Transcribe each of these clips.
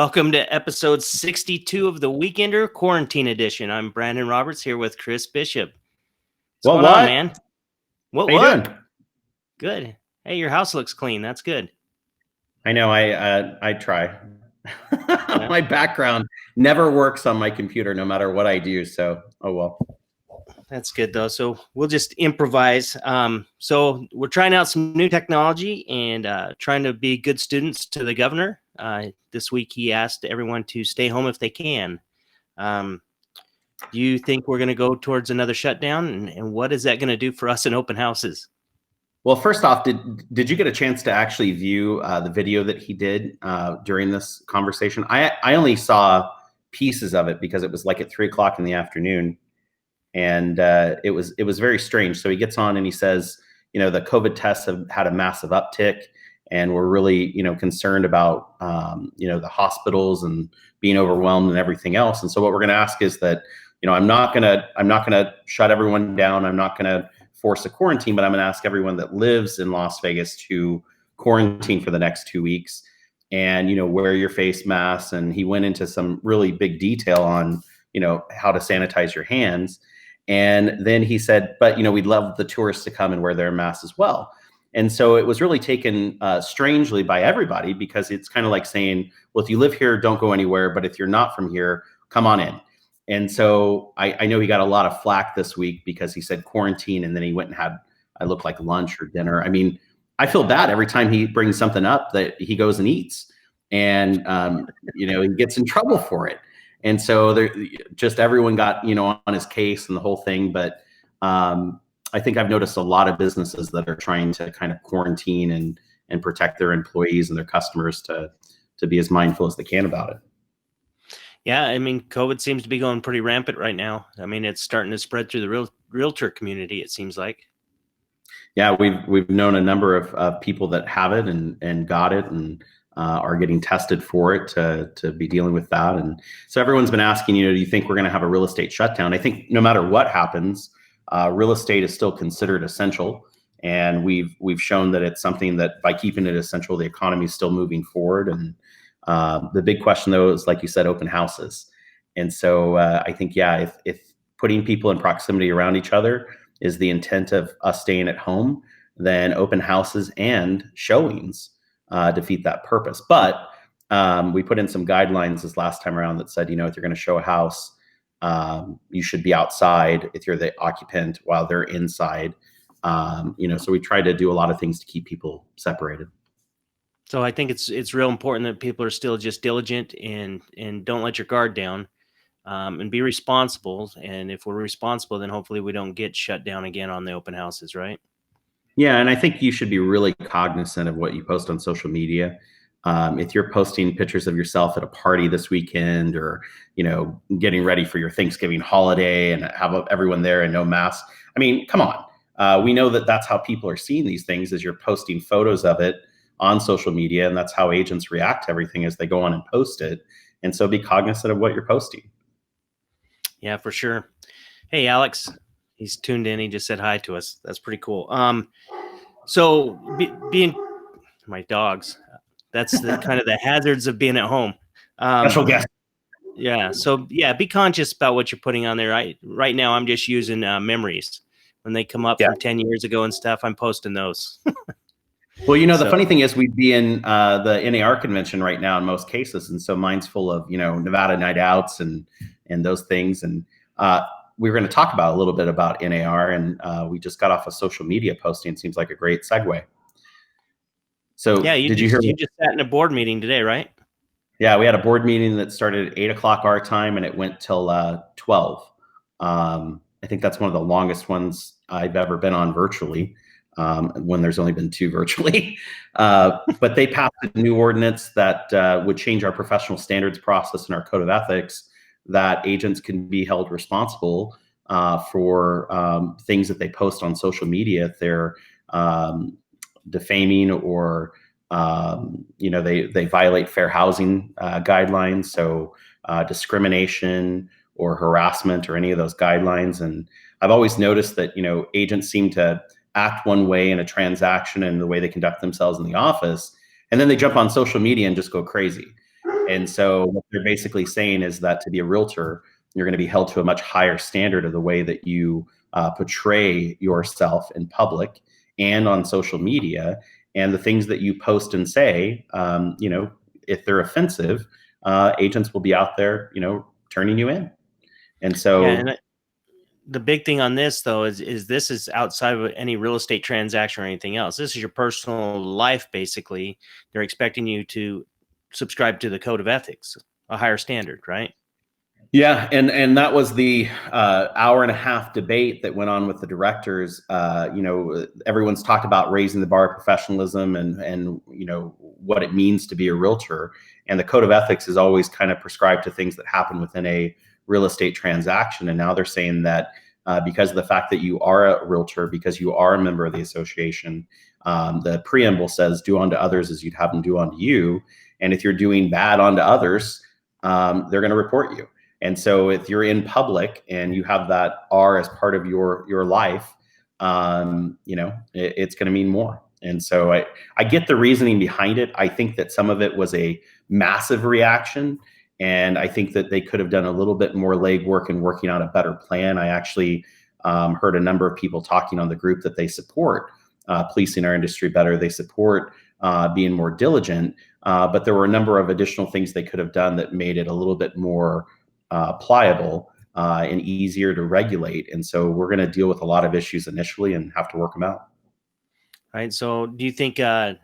Welcome to episode 62 of the Weekender Quarantine Edition. I'm Brandon Roberts here with Chris Bishop. What's going on, man? How you doing? Good. Hey, your house looks clean. That's good. I know. I try. Yeah. My background never works on my computer, no matter what I do. So, oh well. That's good though. So we'll just improvise. So we're trying out some new technology and trying to be good students to the governor. This week he asked everyone to stay home if they can. Do you think we're going to go towards another shutdown? And what is that going to do for us in open houses? Well, first off, did you get a chance to actually view the video that he did during this conversation? I only saw pieces of it because it was like at 3 o'clock in the afternoon. And it was very strange. So he gets on and he says, the COVID tests have had a massive uptick, and we're really, concerned about, the hospitals and being overwhelmed and everything else. And so what we're going to ask is that, I'm not going to shut everyone down. I'm not going to force a quarantine, but I'm going to ask everyone that lives in Las Vegas to quarantine for the next 2 weeks and, wear your face masks. And he went into some really big detail on, how to sanitize your hands. And then he said, but, we'd love the tourists to come and wear their masks as well. And so it was really taken strangely by everybody, because it's kind of like saying, well, if you live here, don't go anywhere. But if you're not from here, come on in. And so I know he got a lot of flack this week because he said quarantine, and then he went and had, I look like lunch or dinner. I mean, I feel bad every time he brings something up that he goes and eats, and, he gets in trouble for it. And so just everyone got, on his case and the whole thing. But I think I've noticed a lot of businesses that are trying to kind of quarantine and protect their employees and their customers to be as mindful as they can about it. Yeah, I mean, COVID seems to be going pretty rampant right now. I mean, it's starting to spread through the realtor community, it seems like. Yeah, we've known a number of people that have it and got it and are getting tested for it to be dealing with that. And so everyone's been asking, do you think we're going to have a real estate shutdown? I think no matter what happens, real estate is still considered essential. And we've shown that it's something that by keeping it essential, the economy is still moving forward. And the big question, though, is, like you said, open houses. And so I think, yeah, if putting people in proximity around each other is the intent of us staying at home, then open houses and showings defeat that purpose. But we put in some guidelines this last time around that said, if you're going to show a house, you should be outside if you're the occupant while they're inside. So we try to do a lot of things to keep people separated. So I think it's real important that people are still just diligent and don't let your guard down, and be responsible. And if we're responsible, then hopefully we don't get shut down again on the open houses, right? Yeah, and I think you should be really cognizant of what you post on social media. If you're posting pictures of yourself at a party this weekend, or getting ready for your Thanksgiving holiday and have everyone there and no mask, I mean, come on. We know that that's how people are seeing these things, is you're posting photos of it on social media, and that's how agents react to everything as they go on and post it. And so be cognizant of what you're posting. Yeah, for sure. Hey, Alex, he's tuned in. He just said hi to us. That's pretty cool. So being my dogs, that's the kind of the hazards of being at home. Special guest. Yeah. So yeah, be conscious about what you're putting on there. Right now, I'm just using memories when they come up from 10 years ago and stuff. I'm posting those. Well, the funny thing is we'd be in the NAR convention right now in most cases. And so mine's full of, Nevada night outs and those things. And we were going to talk about a little bit about NAR, and we just got off a social media posting. Seems like a great segue. So yeah, you just sat in a board meeting today, right? Yeah, we had a board meeting that started at 8 o'clock our time, and it went till 12. I think that's one of the longest ones I've ever been on virtually. When there's only been 2 virtually. But they passed a new ordinance that would change our professional standards process and our code of ethics, that agents can be held responsible for things that they post on social media if they're defaming or they violate fair housing guidelines. So discrimination or harassment or any of those guidelines. And I've always noticed that, agents seem to act one way in a transaction and the way they conduct themselves in the office, and then they jump on social media and just go crazy. And so what they're basically saying is that to be a realtor, you're going to be held to a much higher standard of the way that you portray yourself in public and on social media, and the things that you post and say. If they're offensive, agents will be out there, turning you in. And Yeah, so, and the big thing on this though is this is outside of any real estate transaction or anything else. This is your personal life. Basically, they're expecting you to subscribe to the code of ethics, a higher standard, right? yeah, and that was the hour and a half debate that went on with the directors. Everyone's talked about raising the bar of professionalism and what it means to be a realtor. And the code of ethics is always kind of prescribed to things that happen within a real estate transaction. And now they're saying that because of the fact that you are a realtor, because you are a member of the association, the preamble says, "Do unto others as you'd have them do unto you." And if you're doing bad unto others, they're going to report you. And so if you're in public and you have that R as part of your life, it's going to mean more. And so I get the reasoning behind it. I think that some of it was a massive reaction. And I think that they could have done a little bit more legwork and working out a better plan. I actually heard a number of people talking on the group that they support policing our industry better. They support being more diligent. But there were a number of additional things they could have done that made it a little bit more pliable and easier to regulate. And so we're going to deal with a lot of issues initially and have to work them out. Right. So do you think, well,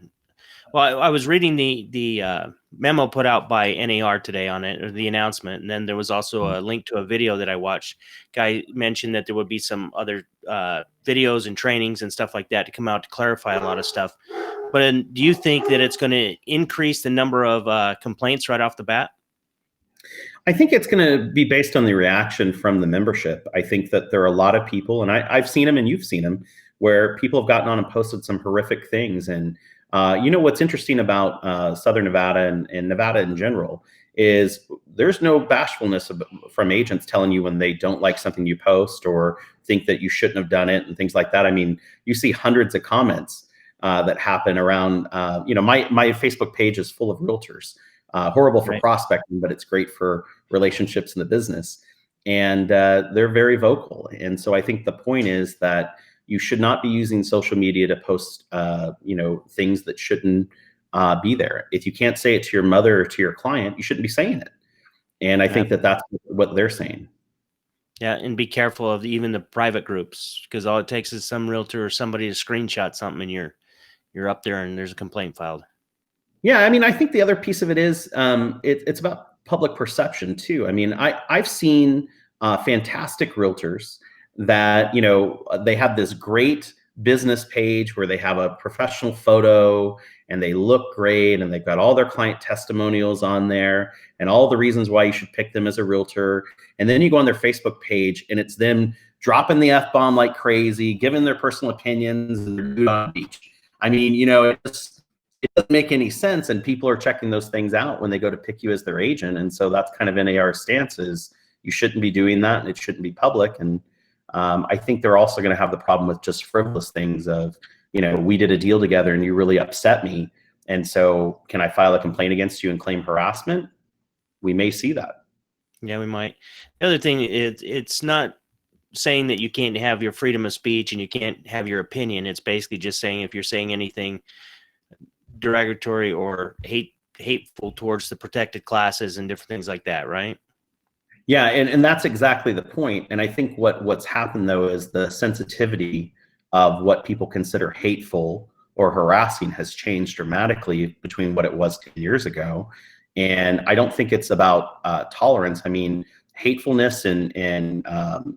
I was reading the memo put out by NAR today on it, or the announcement. And then there was also a link to a video that I watched. Guy mentioned that there would be some other videos and trainings and stuff like that to come out to clarify a lot of stuff. But do you think that it's going to increase the number of complaints right off the bat? I think it's going to be based on the reaction from the membership. I think that there are a lot of people, and I've seen them and you've seen them, where people have gotten on and posted some horrific things. And what's interesting about Southern Nevada and Nevada in general is there's no bashfulness from agents telling you when they don't like something you post or think that you shouldn't have done it and things like that. I mean, you see hundreds of comments that happen around, my Facebook page is full of realtors. Horrible for prospecting, but it's great for relationships in the business. And they're very vocal. And so I think the point is that you should not be using social media to post, things that shouldn't be there. If you can't say it to your mother or to your client, you shouldn't be saying it. And I think that that's what they're saying. Yeah, and be careful of even the private groups, because all it takes is some realtor or somebody to screenshot something and you're up there and there's a complaint filed. Yeah, I mean, I think the other piece of it is it's about public perception too. I mean, I've seen fantastic realtors that they have this great business page where they have a professional photo and they look great and they've got all their client testimonials on there and all the reasons why you should pick them as a realtor. And then you go on their Facebook page and it's them dropping the F-bomb like crazy, giving their personal opinions and they're nude on the beach. I mean, it doesn't make any sense, and people are checking those things out when they go to pick you as their agent. And so that's kind of NAR's stance is you shouldn't be doing that and it shouldn't be public. And I think they're also going to have the problem with just frivolous things of, we did a deal together and you really upset me. And so can I file a complaint against you and claim harassment? We may see that. Yeah, we might. The other thing is it's not saying that you can't have your freedom of speech and you can't have your opinion. It's basically just saying if you're saying anything derogatory or hateful towards the protected classes and different things like that, right? Yeah, and that's exactly the point. And I think what's happened though is the sensitivity of what people consider hateful or harassing has changed dramatically between what it was 10 years ago. And I don't think it's about tolerance. I mean, hatefulness and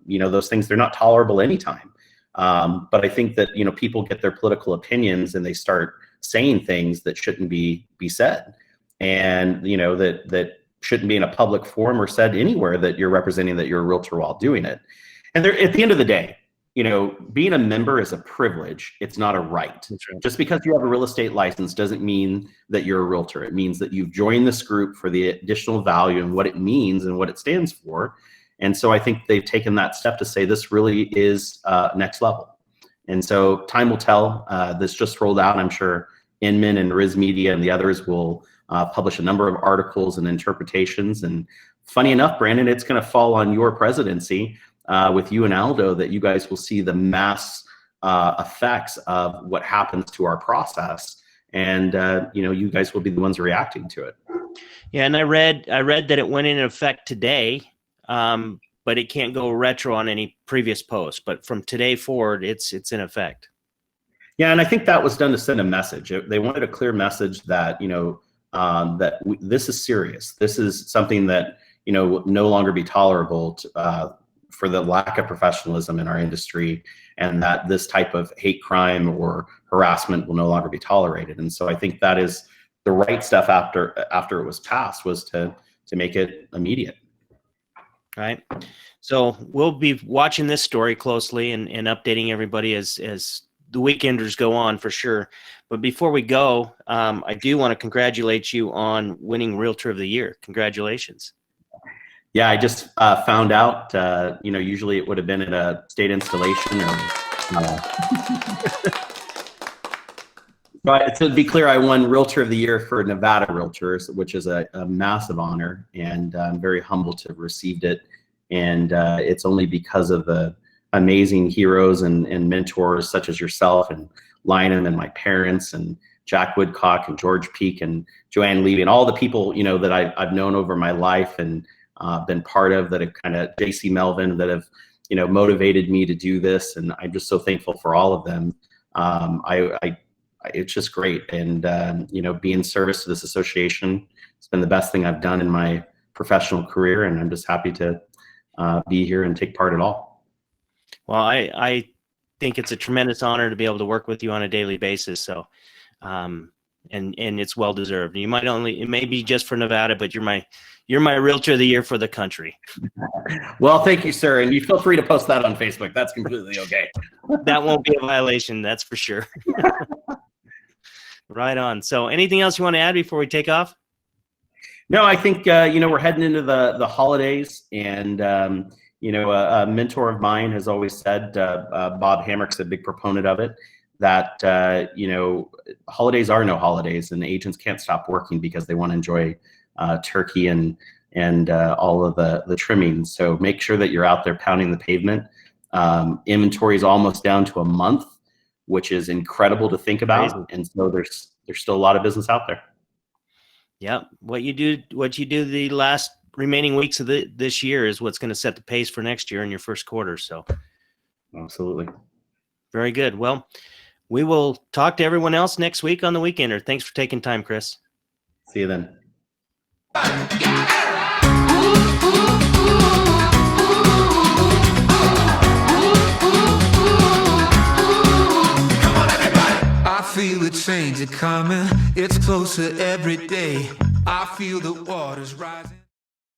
those things, they're not tolerable anytime. But I think that people get their political opinions and they start saying things that shouldn't be said, and that shouldn't be in a public forum or said anywhere that you're representing that you're a realtor while doing it. And at the end of the day, being a member is a privilege. It's not a right. Right. Just because you have a real estate license doesn't mean that you're a realtor. It means that you've joined this group for the additional value and what it means and what it stands for. And so I think they've taken that step to say this really is next level. And so time will tell. This just rolled out. I'm sure Inman and Riz Media and the others will published a number of articles and interpretations. And funny enough, Brandon, it's going to fall on your presidency with you and Aldo that you guys will see the mass effects of what happens to our process. And you guys will be the ones reacting to it. Yeah, and I read that it went into effect today, but it can't go retro on any previous post. But from today forward, it's in effect. Yeah, and I think that was done to send a message. They wanted a clear message that this is serious. This is something that will no longer be tolerable for the lack of professionalism in our industry, and that this type of hate crime or harassment will no longer be tolerated. And so I think that is the right stuff after it was passed, was to make it immediate. Right. So we'll be watching this story closely and updating everybody as the weekenders go on, for sure. But before we go, I do want to congratulate you on winning Realtor of the Year. Congratulations. Yeah, I just found out, usually it would have been at a state installation. But to be clear, I won Realtor of the Year for Nevada Realtors, which is a massive honor, and I'm very humbled to have received it. And it's only because of the amazing heroes and mentors such as yourself and Lynham and my parents and Jack Woodcock and George Peak and Joanne Levy and all the people that I've known over my life and been part of, that have kind of JC Melvin, that have motivated me to do this, and I'm just so thankful for all of them. It's just great, and be in service to this association. It's been the best thing I've done in my professional career, and I'm just happy to be here and take part at all. Well, I think it's a tremendous honor to be able to work with you on a daily basis. So, and it's well deserved. It may be just for Nevada, but you're my Realtor of the Year for the country. Well, thank you, sir. And you feel free to post that on Facebook. That's completely okay. That won't be a violation. That's for sure. Right on. So anything else you want to add before we take off? No, I think, we're heading into the holidays, and, a mentor of mine has always said, Bob Hamrick's a big proponent of it, that, holidays are no holidays, and agents can't stop working because they want to enjoy turkey and all of the trimmings. So make sure that you're out there pounding the pavement. Inventory is almost down to a month, which is incredible to think about. Crazy. And so there's still a lot of business out there. Yeah, what you do the last remaining weeks of this year is what's going to set the pace for next year in your first quarter. So, absolutely, very good. Well, we will talk to everyone else next week on the Weekender. Thanks for taking time, Chris. See you then. I feel the change coming, it's closer every day. I feel the waters rising.